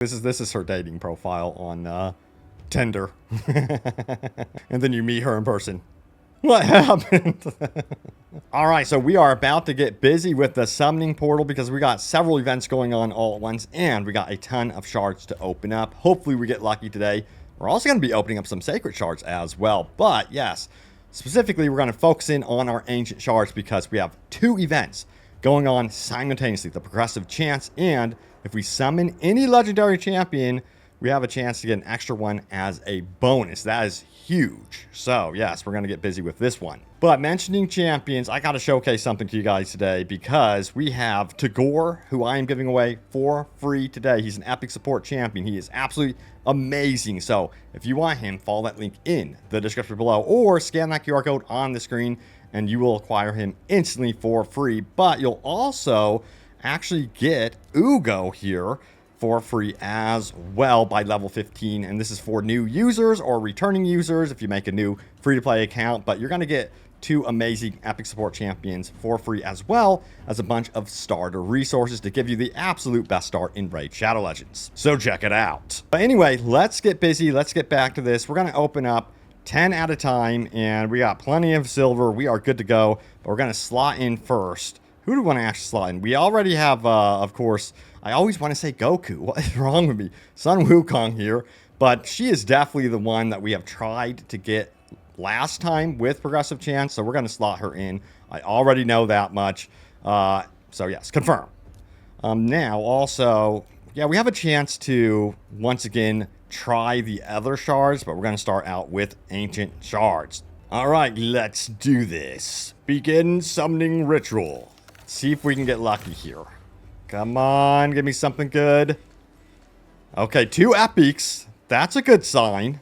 This is her dating profile on Tinder. And then you meet her in person. What happened? All right, so we are about to get busy with the summoning portal because we got several events going on all at once, and we got a ton of shards to open up. Hopefully we get lucky today. We're also going to be opening up some sacred shards as well. But yes, specifically we're going to focus in on our ancient shards because we have 2 events going on simultaneously. The progressive chance, and if we summon any legendary champion, we have a chance to get an extra one as a bonus. That is huge. So yes, we're going to get busy with this one. But mentioning champions, I got to showcase something to you guys today because we have Teodor, who I am giving away for free today. He's an epic support champion. He is absolutely amazing. So if you want him, follow that link in the description below or scan that QR code on the screen and you will acquire him instantly for free. But you'll also actually get Ugo here for free as well by level 15, and this is for new users or returning users if you make a new free-to-play account. But you're going to get 2 amazing epic support champions for free, as well as a bunch of starter resources to give you the absolute best start in Raid Shadow Legends. So check it out. But anyway, let's get busy. Let's get back to this. We're going to open up 10 at a time, and we got plenty of silver. We are good to go, but we're going to slot in first. Who do we want to actually slot in? We already have, of course, I always want to say Goku. What is wrong with me? Sun Wukong here. But she is definitely the one that we have tried to get last time with progressive chance. So we're going to slot her in. I already know that much. So yes, confirm. Now also, yeah, we have a chance to, once again, try the other shards. But we're going to start out with ancient shards. All right, let's do this. Begin summoning ritual. See if we can get lucky here. Come on, give me something good. Okay, 2 epics. That's a good sign.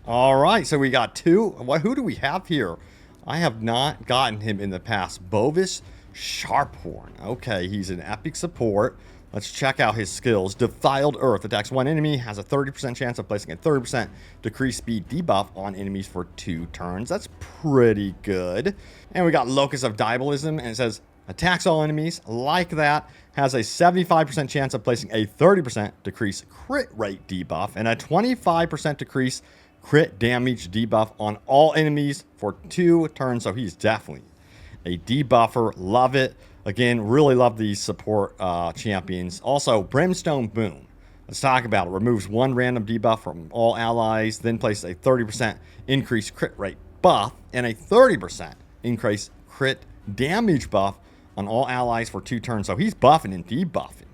All right, so we got 2. Who do we have here? I have not gotten him in the past. Bovos Sharphorn. Okay, he's an epic support. Let's check out his skills. Defiled Earth. Attacks one enemy. Has a 30% chance of placing a 30% decreased speed debuff on enemies for 2 turns. That's pretty good. And we got Locus of Diabolism. And it says, attacks all enemies. Like that. Has a 75% chance of placing a 30% decreased crit rate debuff. And a 25% decreased crit damage debuff on all enemies for 2 turns. So he's definitely a debuffer. Love it. Again, really love these support champions. Also, Brimstone Boom. Let's talk about it. Removes 1 random debuff from all allies, then places a 30% increased crit rate buff and a 30% increased crit damage buff on all allies for 2 turns. So he's buffing and debuffing.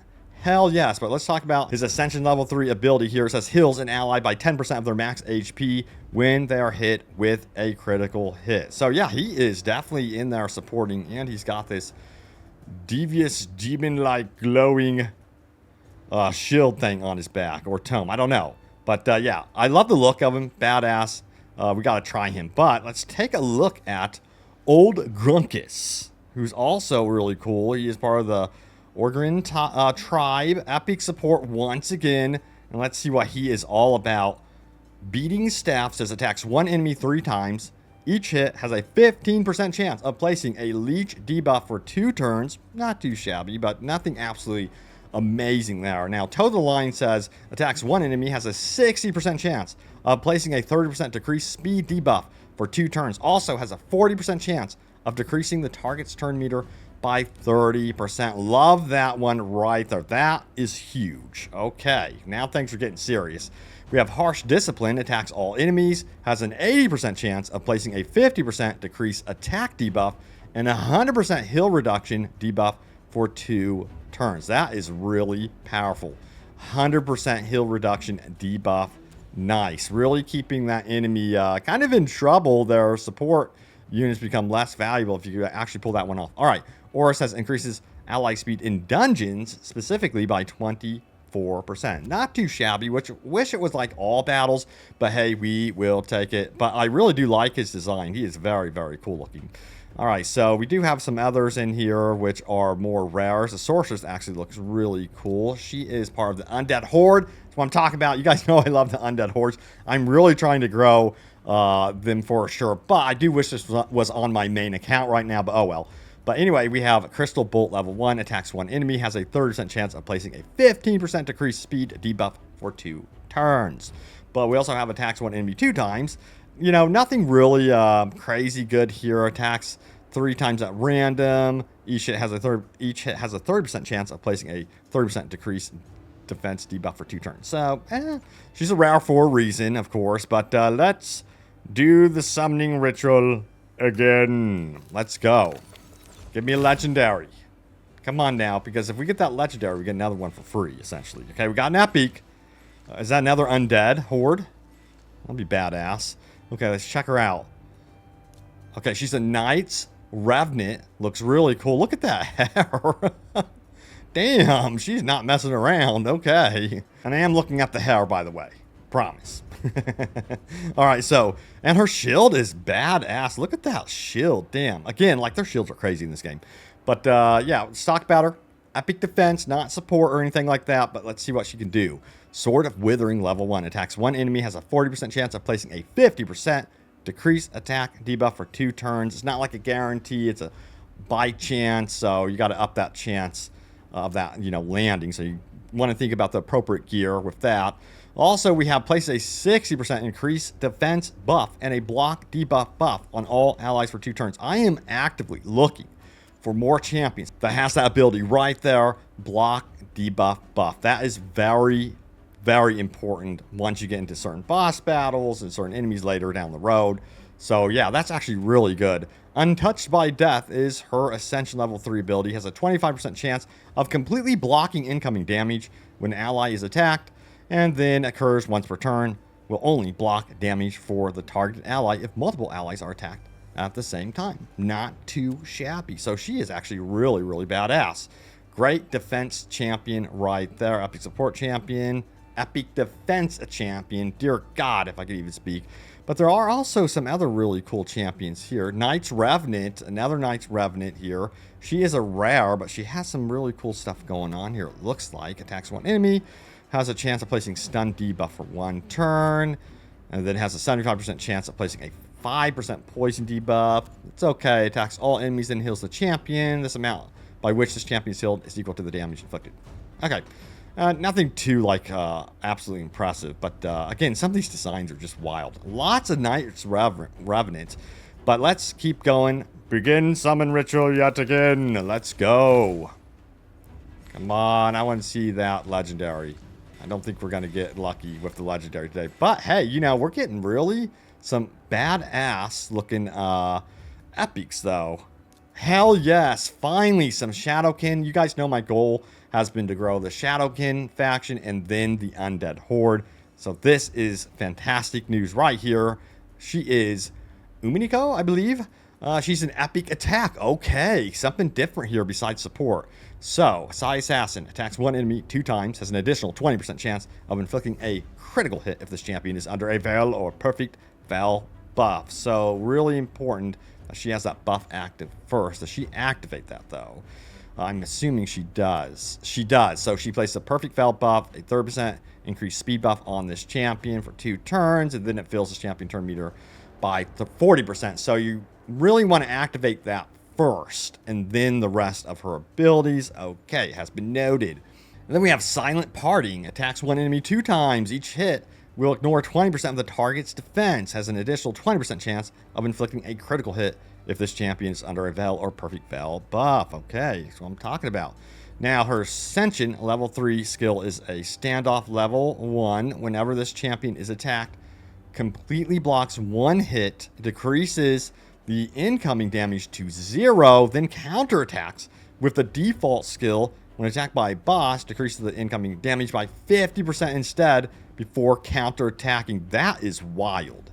Hell yes. But let's talk about his Ascension level 3 ability here. It says heals an ally by 10% of their max HP when they are hit with a critical hit. So yeah, he is definitely in there supporting, and he's got this devious demon-like glowing shield thing on his back, or tome, I don't know. But yeah, I love the look of him. Badass. We got to try him. But let's take a look at Old Grunkus, who's also really cool. He is part of the Orgrin tribe. Epic support once again. And let's see what he is all about. Beating Staff says attacks 1 enemy 3 times. Each hit has a 15% chance of placing a leech debuff for 2 turns. Not too shabby, but nothing absolutely amazing there. Now, Toe the Line says attacks 1 enemy has a 60% chance of placing a 30% decreased speed debuff for 2 turns. Also has a 40% chance of decreasing the target's turn meter by 30%. Love that one right there. That is huge. Okay, now things are getting serious. We have Harsh Discipline, attacks all enemies, has an 80% chance of placing a 50% decreased attack debuff and a 100% heal reduction debuff for 2 turns. That is really powerful. 100% heal reduction debuff. Nice. Really keeping that enemy kind of in trouble. Their support units become less valuable if you actually pull that one off. All right. Aura says increases ally speed in dungeons, specifically by 24%. Not too shabby, which wish it was like all battles, but hey, we will take it. But I really do like his design. He is very, very cool looking. All right, so we do have some others in here which are more rares. The Sorceress actually looks really cool. She is part of the Undead Horde. That's what I'm talking about. You guys know I love the Undead Hordes. I'm really trying to grow them for sure, but I do wish this was on my main account right now, but oh well. But anyway, we have Crystal Bolt level 1, attacks one enemy, has a 30% chance of placing a 15% decreased speed debuff for 2 turns. But we also have attacks one enemy 2 times. You know, nothing really crazy good here. Attacks 3 times at random. Each hit has a 30% chance of placing a 30% decreased defense debuff for 2 turns. So, she's a rare for a reason, of course. But let's do the summoning ritual again. Let's go. Give me a legendary. Come on now, because if we get that legendary, we get another one for free, essentially. Okay, we got an epic. Is that another undead horde? That'll be badass. Okay, let's check her out. Okay, she's a Knight's Revenant. Looks really cool. Look at that hair. Damn, she's not messing around. Okay. And I am looking at the hair, by the way. Promise. Alright, so, and her shield is badass. Look at that shield. Damn. Again, like, their shields are crazy in this game. But, yeah, stock batter. Epic defense, not support or anything like that, but let's see what she can do. Sword of Withering, level 1. Attacks one enemy, has a 40% chance of placing a 50% decreased attack debuff for 2 turns. It's not like a guarantee, it's a by chance, so you got to up that chance of that, you know, landing. So you want to think about the appropriate gear with that. Also, we have placed a 60% increased defense buff and a block debuff buff on all allies for 2 turns. I am actively looking for more champions that has that ability right there, block debuff buff. That is very, very important once you get into certain boss battles and certain enemies later down the road. So yeah, that's actually really good. Untouched by Death is her Ascension level 3 ability. Has a 25% chance of completely blocking incoming damage when an ally is attacked, and then occurs once per turn. Will only block damage for the targeted ally if multiple allies are attacked at the same time. Not too shabby. So she is actually really, really badass. Great defense champion right there. Epic support champion. Epic defense champion. Dear God, if I could even speak. But there are also some other really cool champions here. Knight's Revenant, another Knight's Revenant here. She is a rare, but she has some really cool stuff going on here, it looks like. Attacks one enemy, has a chance of placing stun debuff for 1 turn, and then has a 75% chance of placing a 5% poison debuff. It's okay. Attacks all enemies, then heals the champion. This amount by which this champion is healed is equal to the damage inflicted. Okay. Nothing too, like, absolutely impressive. But, again, some of these designs are just wild. Lots of Knight's Revenants. But let's keep going. Begin summon ritual yet again. Let's go. Come on. I want to see that legendary. I don't think we're going to get lucky with the legendary today. But, hey, you know, we're getting really some badass looking epics, though. Hell yes. Finally, some Shadowkin. You guys know my goal has been to grow the Shadowkin faction and then the Undead Horde. So this is fantastic news right here. She is Yumeko, I believe. She's an epic attack. Okay, something different here besides support. So, Psy Assassin attacks one enemy 2 times, has an additional 20% chance of inflicting a critical hit if this champion is under a Veil or Perfect Veil buff. So, really important that she has that buff active first. Does she activate that, though? I'm assuming she does. She does. So she places a Perfect Veil buff, a 30% increased speed buff on this champion for 2 turns, and then it fills this champion turn meter by 40%. So you really want to activate that first, and then the rest of her abilities. Okay, has been noted. And then we have Silent Parting. Attacks one enemy 2 times. Each hit will ignore 20% of the target's defense. Has an additional 20% chance of inflicting a critical hit if this champion is under a Veil or Perfect Veil buff. Okay, that's what I'm talking about. Now, her Ascension level 3 skill is a standoff level 1. Whenever this champion is attacked, completely blocks 1 hit, decreases the incoming damage to 0, then counterattacks with the default skill. When attacked by a boss, decreases the incoming damage by 50% instead before counterattacking. That is wild.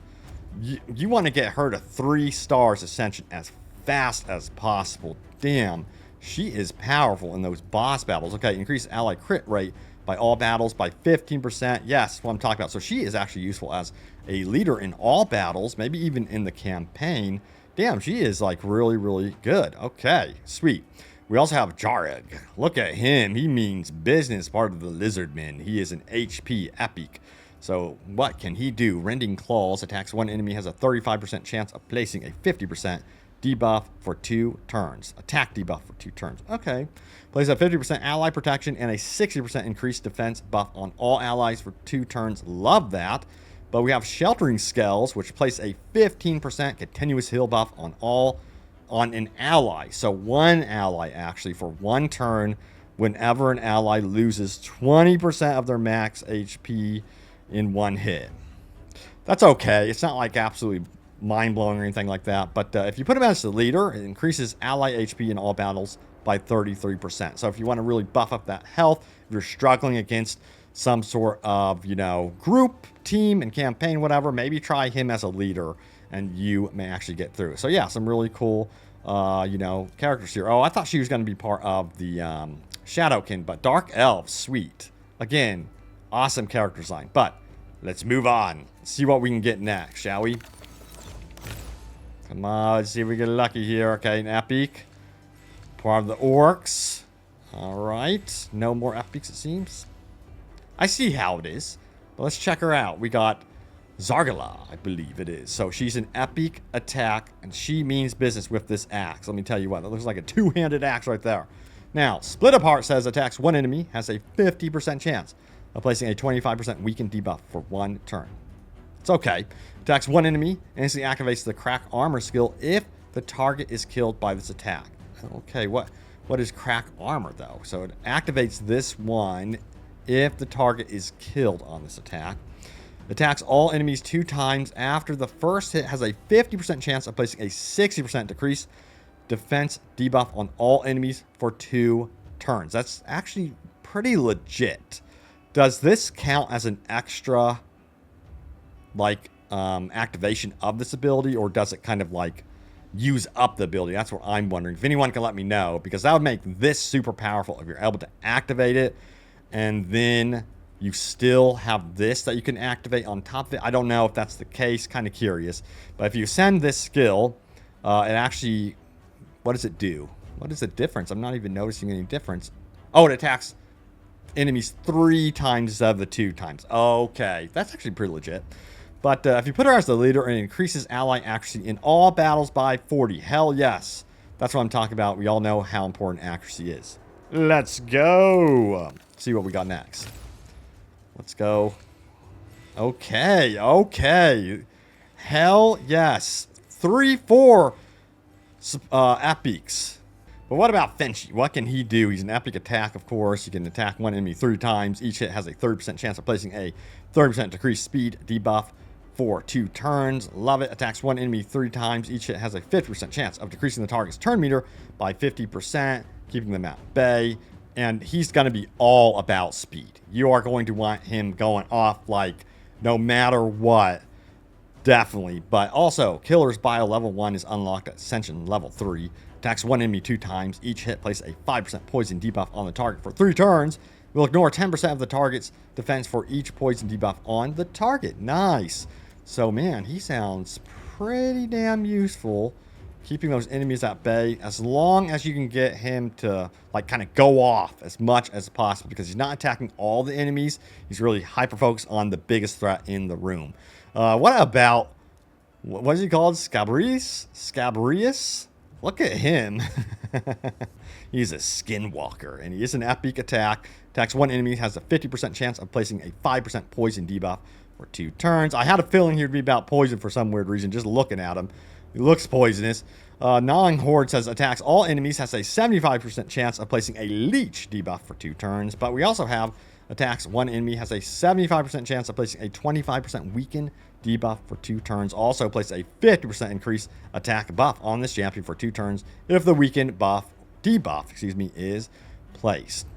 You want to get her to 3 stars Ascension as fast as possible. Damn, she is powerful in those boss battles. Okay, increase ally crit rate by all battles by 15%. Yes, what I'm talking about. So she is actually useful as a leader in all battles, maybe even in the campaign. Damn, she is like really, really good. Okay, sweet. We also have Jareg. Look at him. He means business, part of the Lizardmen. He is an HP epic. So what can he do? Rending Claws attacks one enemy, has a 35% chance of placing a 50% debuff for 2 turns. Attack debuff for 2 turns. Okay. Plays a 50% ally protection and a 60% increased defense buff on all allies for 2 turns. Love that. But we have Sheltering Scales, which place a 15% continuous heal buff on an ally. So one ally actually for 1 turn whenever an ally loses 20% of their max HP in 1 hit. That's okay. It's not like absolutely mind-blowing or anything like that. But if you put him as the leader, it increases ally HP in all battles by 33%. So if you want to really buff up that health, if you're struggling against some sort of, you know, group, team, and campaign, whatever, maybe try him as a leader and you may actually get through. So yeah, some really cool, you know, characters here. Oh, I thought she was going to be part of the Shadowkin, but Dark Elves, sweet. Again, awesome character design. But let's move on. See what we can get next, shall we? Come on, let's see if we get lucky here. Okay, an epic. Part of the orcs. All right. No more epics, it seems. I see how it is. But let's check her out. We got Zargala, I believe it is. So she's an epic attack, and she means business with this axe. Let me tell you what. That looks like a 2-handed axe right there. Now, Split Apart says attacks 1 enemy, has a 50% chance of placing a 25% weakened debuff for 1 turn. It's okay. Attacks 1 enemy, and instantly activates the Crack Armor skill if the target is killed by this attack. Okay, what is Crack Armor, though? So it activates this one if the target is killed on this attack. Attacks all enemies 2 times after the first hit, has a 50% chance of placing a 60% decrease defense debuff on all enemies for 2 turns. That's actually pretty legit. Does this count as an extra, like, activation of this ability, or does it kind of like use up the ability? That's what I'm wondering. If anyone can let me know, because that would make this super powerful if you're able to activate it and then you still have this that you can activate on top of it. I don't know if that's the case. Kind of curious. But if you send this skill, it actually, what does it do? What is the difference? I'm not even noticing any difference. Oh, it attacks enemies 3 times instead of the 2 times. Okay, that's actually pretty legit. But if you put her as the leader, it increases ally accuracy in all battles by 40. Hell yes. That's what I'm talking about. We all know how important accuracy is. Let's go. See what we got next. Let's go. Okay. Hell yes. 3-4 epics. But what about Fenshi? What can he do? He's an epic attack, of course. He can attack 1 enemy 3 times. Each hit has a 30% chance of placing a 30% decreased speed debuff for 2 turns. Love it. Attacks 1 enemy 3 times. Each hit has a 50% chance of decreasing the target's turn meter by 50%, keeping them at bay. And he's going to be all about speed. You are going to want him going off like no matter what. Definitely. But also, Killer's Bio level 1 is unlocked at Ascension level 3. Attacks 1 enemy 2 times. Each hit places a 5% poison debuff on the target for 3 turns. We'll ignore 10% of the target's defense for each poison debuff on the target. Nice. So, man, he sounds pretty damn useful. Keeping those enemies at bay as long as you can get him to, like, kind of go off as much as possible, because he's not attacking all the enemies. He's really hyper-focused on the biggest threat in the room. What about, what is he called? Scabrius? Look at him. He's a skinwalker, and he is an epic attack. Attacks 1 enemy, has a 50% chance of placing a 5% poison debuff for 2 turns. I had a feeling he would be about poison for some weird reason, just looking at him. He looks poisonous. Gnawing Horde says attacks all enemies, has a 75% chance of placing a leech debuff for 2 turns. But we also have attacks 1 enemy, has a 75% chance of placing a 25% weaken debuff for 2 turns. Also place a 50% increased attack buff on this champion for 2 turns if the weaken debuff is placed.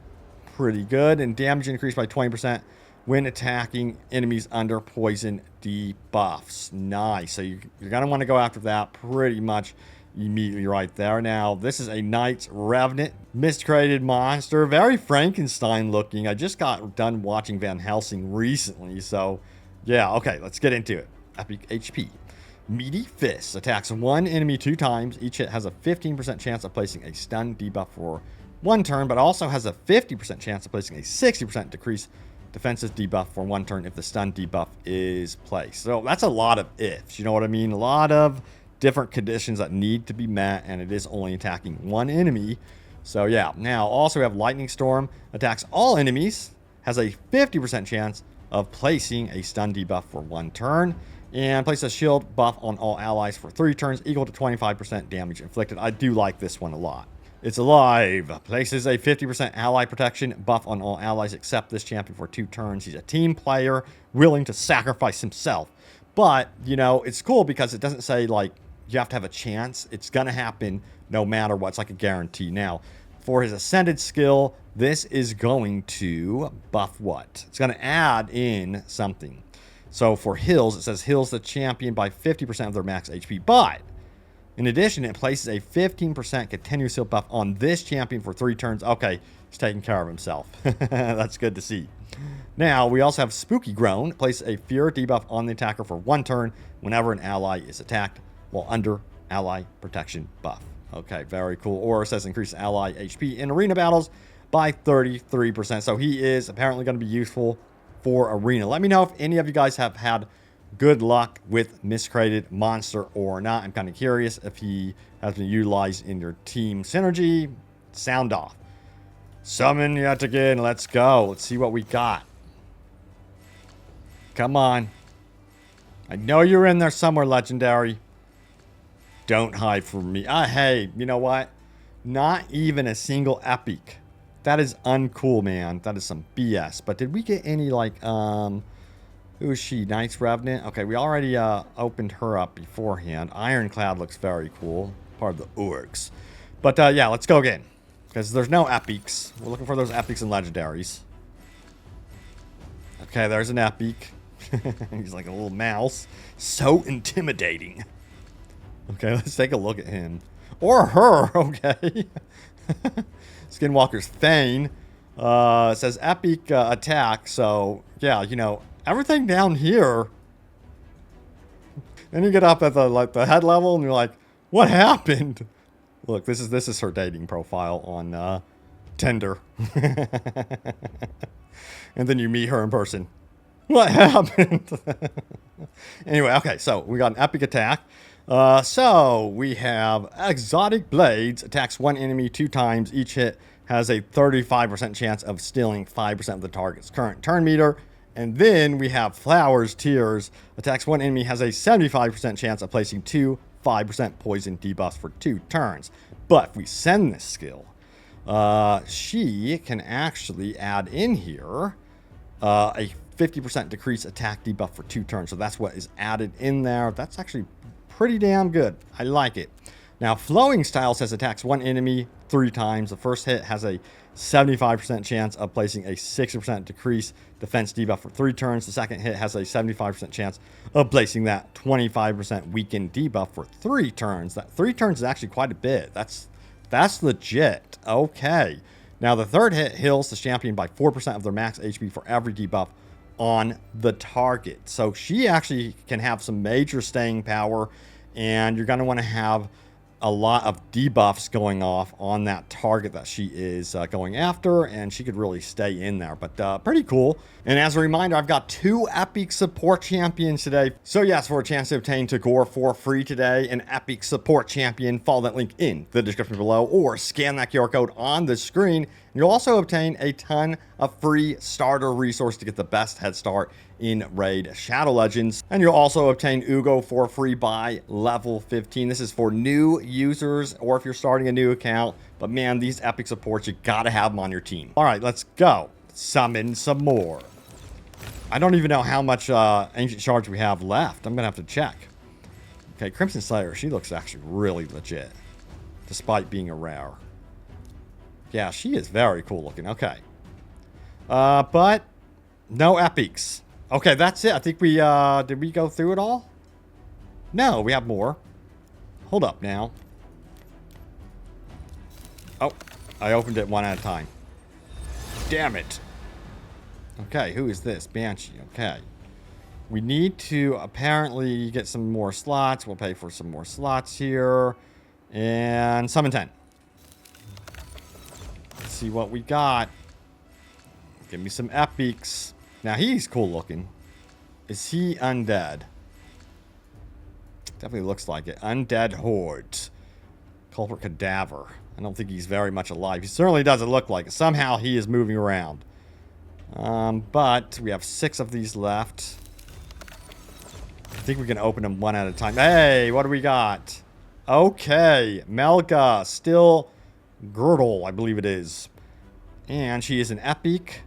Pretty good. And damage increased by 20% when attacking enemies under poison debuffs. Nice. So you're going to want to go after that pretty much immediately right there. Now, this is a Knight's Revenant Miscreated Monster. Very Frankenstein looking. I just got done watching Van Helsing recently. So, yeah. Okay, let's get into it. Epic HP. Meaty Fist. Attacks 1 enemy 2 times. Each hit has a 15% chance of placing a stun debuff for 1 turn, but also has a 50% chance of placing a 60% decrease defensive debuff for 1 turn if the stun debuff is placed. So that's a lot of ifs. You know what I mean? A lot of different conditions that need to be met, and it is only attacking one enemy. So yeah, now also we have Lightning Storm, attacks all enemies, has a 50% chance of placing a stun debuff for 1 turn, and place a shield buff on all allies for 3 turns, equal to 25% damage inflicted. I do like this one a lot. It's alive. Places a 50% ally protection buff on all allies except this champion for 2 turns. He's a team player, willing to sacrifice himself. But, you know, it's cool because it doesn't say, like, you have to have a chance. It's going to happen no matter what. It's like a guarantee. Now, for his Ascended skill, this is going to buff what? It's going to add in something. So for heals, it says heals the champion by 50% of their max HP. But in addition, it places a 15% continuous heal buff on this champion for 3 turns. Okay, he's taking care of himself. That's good to see. Now, we also have Spooky Groan. Place a fear debuff on the attacker for 1 turn whenever an ally is attacked while under ally protection buff. Okay, very cool. Or it says increase ally HP in arena battles by 33%. So he is apparently going to be useful for arena. Let me know if any of you guys have had good luck with Miscreated Monster or not. I'm kind of curious if he has been utilized in your team synergy. Sound off. Summon yet again. Let's go. Let's see what we got. Come on. I know you're in there somewhere, Legendary. Don't hide from me. Hey, you know what? Not even a single epic. That is uncool, man. That is some BS. But did we get any, like, who is she? Knight's Revenant? Okay, we already opened her up beforehand. Ironclad looks very cool. Part of the orcs. But, yeah, let's go again. Because there's no epics. We're looking for those epics and legendaries. Okay, there's an epic. He's like a little mouse. So intimidating. Okay, let's take a look at him. Or her, okay. Skinwalker's Thane. It says epic attack. So, yeah, you know, everything down here. Then you get up at the head level and you're like, what happened? Look, this is her dating profile on Tinder. And then you meet her in person. What happened? Anyway, okay, so we got an epic attack. So we have Exotic Blades. Attacks 1 enemy 2 times. Each hit has a 35% chance of stealing 5% of the target's current turn meter. And then we have Flowers Tears. Attacks 1 enemy has a 75% chance of placing 2 5% poison debuffs for 2 turns. But if we send this skill, she can actually add in here a 50% decrease attack debuff for 2 turns. So that's what is added in there. That's actually pretty damn good. I like it. Now, Flowing Style says attacks 1 enemy 3 times. The first hit has a 75% chance of placing a 60% decrease defense debuff for 3 turns. The second hit has a 75% chance of placing that 25% weakened debuff for 3 turns. That 3 turns is actually quite a bit. That's legit. Okay. Now, the third hit heals the champion by 4% of their max HP for every debuff on the target. So she actually can have some major staying power, and you're going to want to have a lot of debuffs going off on that target that she is going after, and she could really stay in there. But pretty cool. And as a reminder, I've got 2 epic support champions today. So yes, for a chance to obtain Teodor for free today, an epic support champion, follow that link in the description below or scan that QR code on the screen. And you'll also obtain a ton of free starter resource to get the best head start in Raid Shadow Legends. And you'll also obtain Ugo for free by level 15. This is for new users or if you're starting a new account. But man, these epic supports, you gotta have them on your team. All right, let's go. Summon some more. I don't even know how much Ancient Shards we have left. I'm gonna have to check. Okay, Crimson Slayer, she looks actually really legit. Despite being a rare. Yeah, she is very cool looking. Okay. But no epics. Okay, that's it. I think we, did we go through it all? No, we have more. Hold up now. Oh, I opened it one at a time. Damn it. Okay, who is this? Banshee. Okay. We need to apparently get some more slots. We'll pay for some more slots here. And summon 10. Let's see what we got. Give me some epics. Now, he's cool looking. Is he undead? Definitely looks like it. Undead Horde. Culprit Cadaver. I don't think he's very much alive. He certainly doesn't look like it. Somehow he is moving around. But we have 6 of these left. I think we can open them one at a time. Hey, what do we got? Okay. Melga Steelgirdle, I believe it is. And she is an epic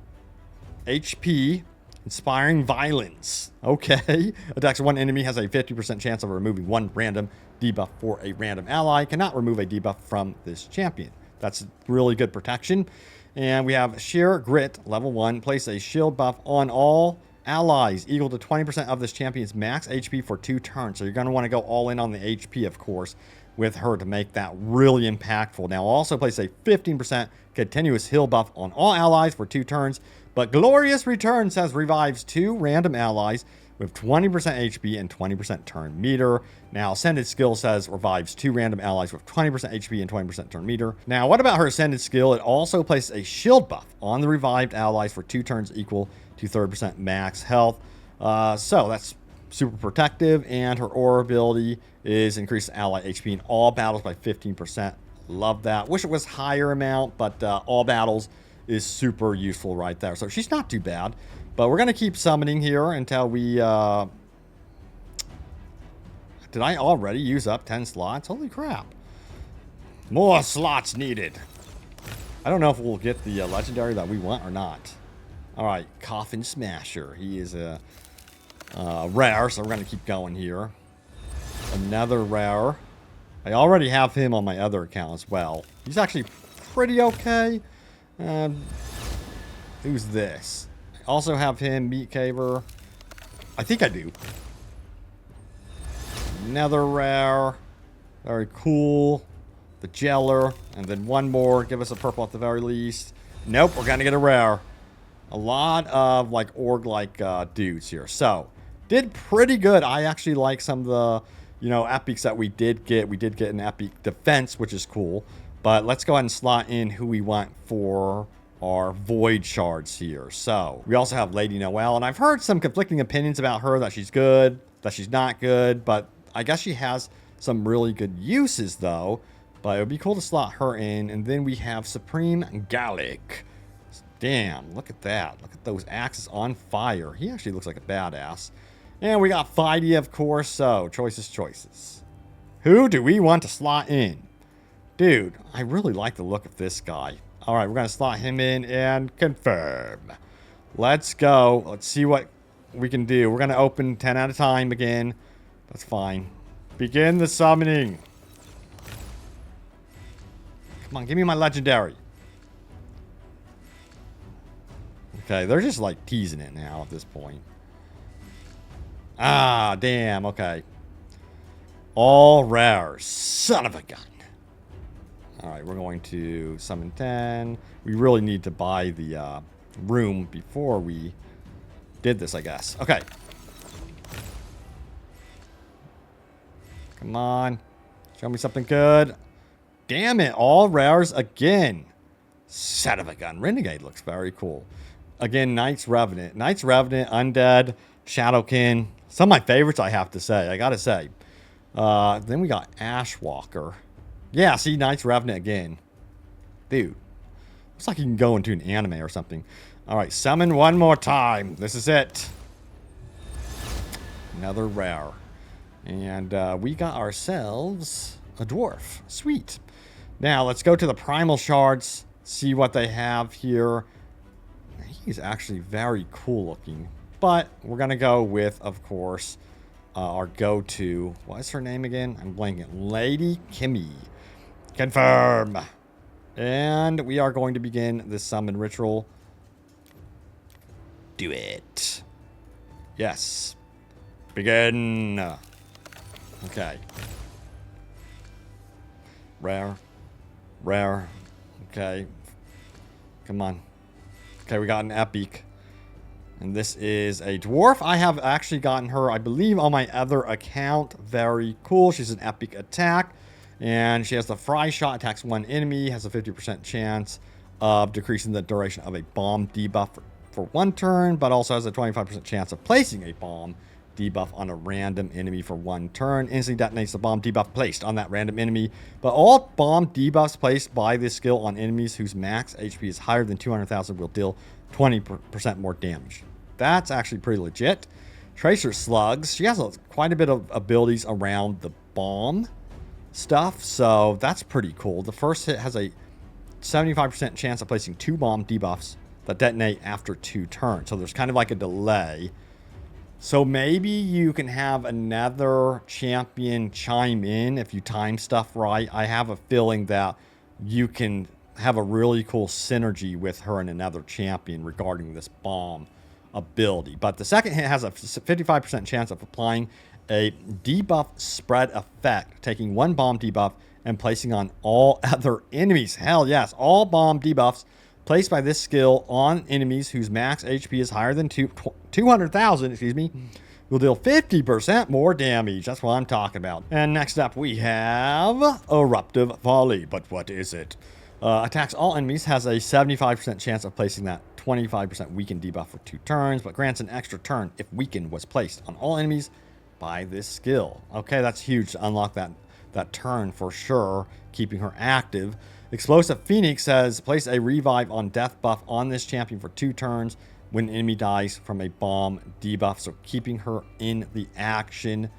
HP Inspiring Violence. Okay. Attacks one enemy, has a 50% chance of removing one random debuff for a random ally. Cannot remove a debuff from this champion. That's really good protection. And we have Sheer Grit, level 1. Place a shield buff on all allies equal to 20% of this champion's max HP for 2 turns. So you're going to want to go all in on the HP, of course, with her to make that really impactful. Now, also place a 15% continuous heal buff on all allies for 2 turns. But Glorious Return says revives 2 random allies with 20% HP and 20% turn meter. Now, Ascended Skill says revives 2 random allies with 20% HP and 20% turn meter. Now, what about her Ascended Skill? It also places a shield buff on the revived allies for 2 turns equal to 30% max health. So that's super protective, and her aura ability is increase ally HP in all battles by 15%. Love that. Wish it was higher amount, but all battles is super useful right there. So she's not too bad. But we're going to keep summoning here until we... Did I already use up 10 slots? Holy crap. More slots needed. I don't know if we'll get the legendary that we want or not. Alright, Coffin Smasher. He is a rare, so we're going to keep going here. Another rare. I already have him on my other account as well. He's actually pretty okay. Who's this? I also have him, Meat Caver. I think I do. Another rare. Very cool. The Jeller. And then one more. Give us a purple at the very least. Nope, we're going to get a rare. A lot of, like, org-like dudes here. So, did pretty good. I actually like some of the, you know, epics that we did get. We did get an epic defense, which is cool. But let's go ahead and slot in who we want for our void shards here. So, we also have Lady Noelle. And I've heard some conflicting opinions about her, that she's good, that she's not good. But I guess she has some really good uses, though. But it would be cool to slot her in. And then we have Supreme Gallic. Damn, look at that. Look at those axes on fire. He actually looks like a badass. And we got Fydi, of course. So, choices. Who do we want to slot in? Dude, I really like the look of this guy. Alright, we're going to slot him in and confirm. Let's go. Let's see what we can do. We're going to open 10 at a time again. That's fine. Begin the summoning. Come on, give me my legendary. Okay, they're just like teasing it now at this point. Ah, damn, okay. All rares. Son of a gun. Alright, we're going to summon 10. We really need to buy the room before we did this, I guess. Okay. Come on. Show me something good. Damn it, all rares again. Son of a gun. Renegade looks very cool. Again, Knight's Revenant. Knight's Revenant, Undead, Shadowkin. Some of my favorites, I have to say. I gotta say. Then we got Ashwalker. Yeah, see, Knight's Revenant again. Dude. Looks like you can go into an anime or something. Alright, summon one more time. This is it. Another rare. And we got ourselves a dwarf. Sweet. Now, let's go to the Primal Shards. See what they have here. He's actually very cool looking. But we're going to go with, of course, our go-to. What's her name again? I'm blanking. Lady Kimmy. Confirm. And we are going to begin the summon ritual. Do it. Yes. Begin. Okay. Rare. Rare. Okay. Come on. Okay, we got an epic. And this is a dwarf. I have actually gotten her, I believe, on my other account. Very cool. She's an epic attack. And she has the fry shot, attacks one enemy, has a 50% chance of decreasing the duration of a bomb debuff for one turn, but also has a 25% chance of placing a bomb debuff on a random enemy for 1 turn. Instantly detonates the bomb debuff placed on that random enemy. But all bomb debuffs placed by this skill on enemies whose max HP is higher than 200,000 will deal 20% more damage. That's actually pretty legit. Tracer Slugs. She has quite a bit of abilities around the bomb stuff, so that's pretty cool. The first hit has a 75% chance of placing 2 bomb debuffs that detonate after 2 turns. So there's kind of like a delay. So maybe you can have another champion chime in if you time stuff right. I have a feeling that you can have a really cool synergy with her and another champion regarding this bomb ability. But the second hit has a 55% chance of applying a debuff spread effect, taking 1 bomb debuff and placing on all other enemies. Hell yes, all bomb debuffs placed by this skill on enemies whose max HP is higher than 200,000, excuse me, will deal 50% more damage. That's what I'm talking about. And next up we have Eruptive Volley. But what is it? Attacks all enemies, has a 75% chance of placing that 25% weaken debuff for 2 turns, but grants an extra turn if weaken was placed on all enemies by this skill. Okay, that's huge to unlock that turn for sure, keeping her active. Explosive Phoenix says, place a revive on death buff on this champion for 2 turns when an enemy dies from a bomb debuff, so keeping her in the action.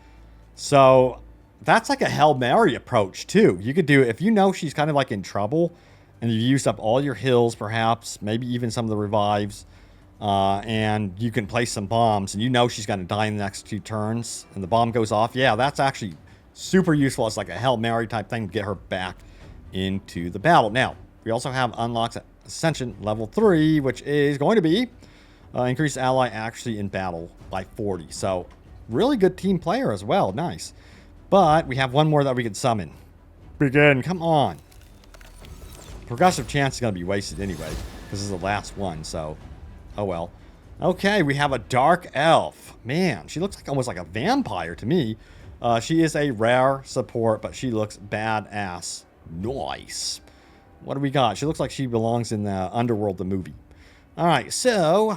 So that's like a Hail Mary approach too. You could do, if you know she's kind of like in trouble and you've used up all your heals perhaps, maybe even some of the revives, and you can place some bombs and you know she's going to die in the next 2 turns and the bomb goes off. Yeah, that's actually super useful. It's like a Hail Mary type thing to get her back into the battle. Now, we also have unlocks at Ascension level 3, which is going to be increase ally accuracy in battle by 40. So, really good team player as well. Nice. But we have one more that we can summon. Begin. Come on. Progressive chance is going to be wasted anyway. This is the last one, so oh well. Okay, we have a Dark Elf. Man, she looks like almost like a vampire to me. She is a rare support, but she looks badass. Nice. What do we got? She looks like she belongs in the Underworld, the movie. All right, so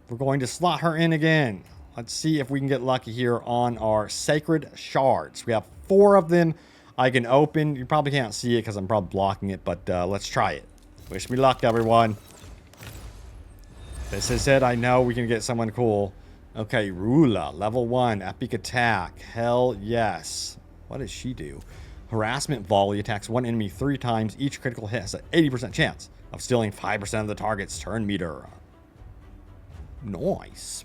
we're going to slot her in again. Let's see if we can get lucky here on our Sacred Shards. We have 4 of them I can open. You probably can't see it because I'm probably blocking it, but let's try it. Wish me luck, everyone. This is it. I know we can get someone cool. Okay, Rula, level 1, epic attack. Hell yes. What does she do? Harassment Volley attacks 1 enemy 3 times. Each critical hit has an 80% chance of stealing 5% of the target's turn meter. Nice.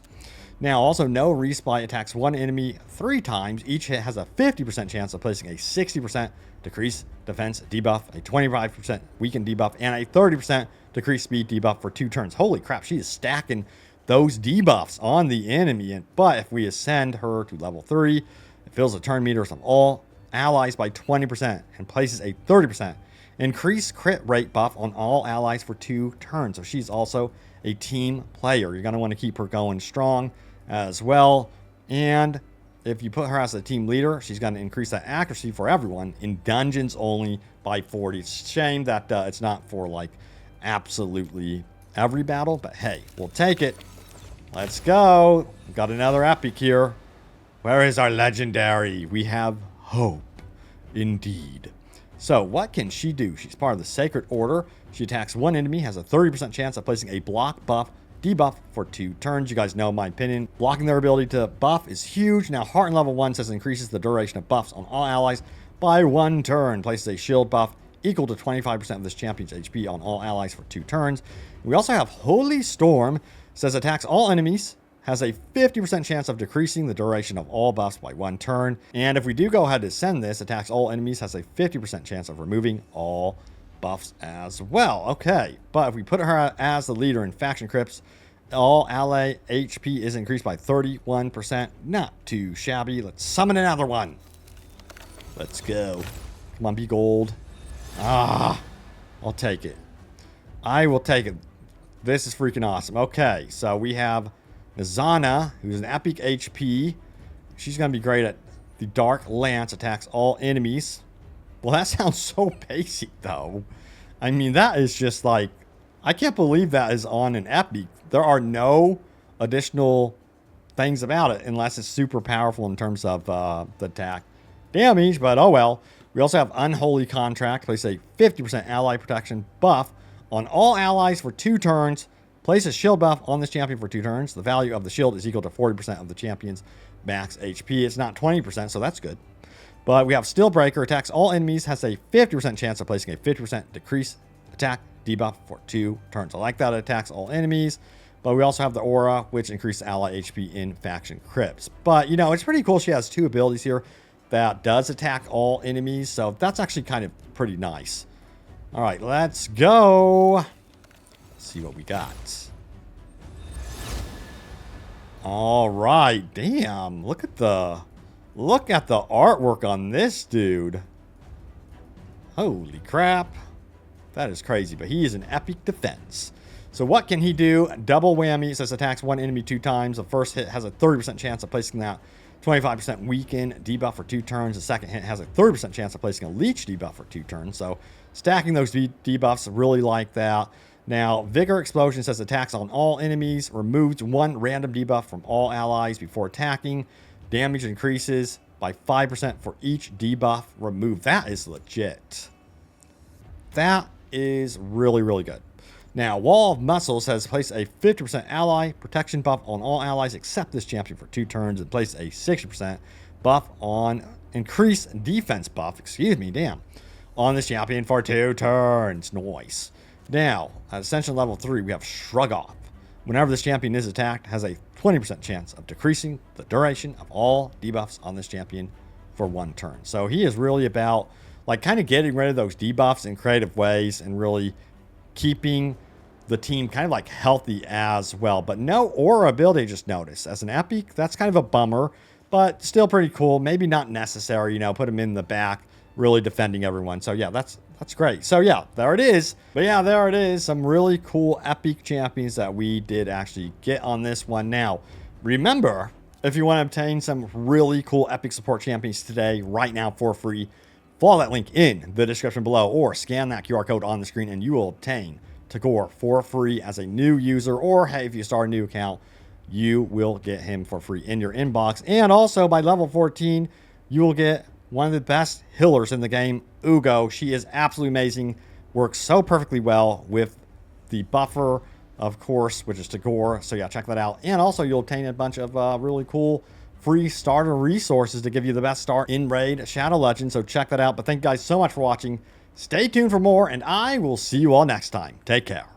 Now, also, No Respite attacks 1 enemy 3 times. Each hit has a 50% chance of placing a 60% decrease defense debuff, a 25% weaken debuff, and a 30% decrease speed debuff for 2 turns. Holy crap, she is stacking those debuffs on the enemy. But if we ascend her to level 3, it fills the turn meters of all allies by 20% and places a 30% increased crit rate buff on all allies for 2 turns. So she's also a team player. You're going to want to keep her going strong as well. And if you put her as a team leader, she's going to increase that accuracy for everyone in dungeons only by 40. It's a shame that it's not for like absolutely every battle, but hey, we'll take it. Let's go. We've got another epic here. Where is our legendary? We have hope indeed. So what can she do? She's part of the Sacred Order. She attacks 1 enemy, has a 30% chance of placing a block buff debuff for 2 turns. You guys know my opinion. Blocking their ability to buff is huge. Now, Heart in level 1 says increases the duration of buffs on all allies by 1 turn. Places a shield buff equal to 25% of this champion's HP on all allies for 2 turns. We also have Holy Storm. Says attacks all enemies, has a 50% chance of decreasing the duration of all buffs by 1 turn. And if we do go ahead and send this, attacks all enemies, has a 50% chance of removing all buffs as well. Okay, but if we put her as the leader in Faction Crypts, all ally HP is increased by 31%. Not too shabby. Let's summon another one. Let's go. Come on, be gold. Ah, I'll take it. I will take it. This is freaking awesome. Okay, so we have Nizana, who's an epic HP. She's going to be great at the Dark Lance, attacks all enemies. Well, that sounds so basic, though. I mean, that is just like, I can't believe that is on an epic. There are no additional things about it unless it's super powerful in terms of the attack damage, but oh well. We also have Unholy Contract. Place a 50% ally protection buff on all allies for 2 turns. Place a shield buff on this champion for 2 turns. The value of the shield is equal to 40% of the champion's max HP. It's not 20%, so that's good. But we have Steelbreaker. Attacks all enemies. Has a 50% chance of placing a 50% decrease attack debuff for 2 turns. I like that. It attacks all enemies. But we also have the Aura, which increases ally HP in faction crypts. But, you know, it's pretty cool. She has 2 abilities here that does attack all enemies. So that's actually kind of pretty nice. All right, let's go. Let's see what we got. All right, damn. Look at the artwork on this dude. Holy crap. That is crazy, but he is an epic defense. So what can he do? Double whammy. It says attacks 1 enemy 2 times. The first hit has a 30% chance of placing that 25% weaken debuff for 2 turns. The second hit has a 30% chance of placing a leech debuff for 2 turns. So stacking those debuffs, really like that. Now, Vigor Explosion says attacks on all enemies, removes 1 random debuff from all allies before attacking. Damage increases by 5% for each debuff removed. That is legit. That is really, really good. Now, Wall of Muscle says place a 50% ally protection buff on all allies except this champion for 2 turns, and place a 60% buff on increased defense buff, on this champion for 2 turns. Nice. Now, at Ascension level 3, we have Shrug Off. Whenever this champion is attacked, has a 20% chance of decreasing the duration of all debuffs on this champion for 1 turn. So he is really about, like, kind of getting rid of those debuffs in creative ways and really keeping the team kind of like healthy as well. But no aura ability, just noticed. As an epic, that's kind of a bummer, but still pretty cool. Maybe not necessary, you know, put him in the back, really defending everyone. So yeah, that's great. So yeah, there it is. But yeah, there it is. Some really cool epic champions that we did actually get on this one. Now, remember, if you want to obtain some really cool epic support champions today, right now for free, follow that link in the description below or scan that QR code on the screen and you will obtain Teodor for free as a new user, or hey, if you start a new account, you will get him for free in your inbox. And also by level 14, you will get one of the best healers in the game, Ugo. She is absolutely amazing, works so perfectly well with the buffer, of course, which is Teodor. So yeah, check that out. And also you'll obtain a bunch of really cool free starter resources to give you the best start in Raid Shadow Legends. So check that out. But thank you guys so much for watching. Stay tuned for more, and I will see you all next time. Take care.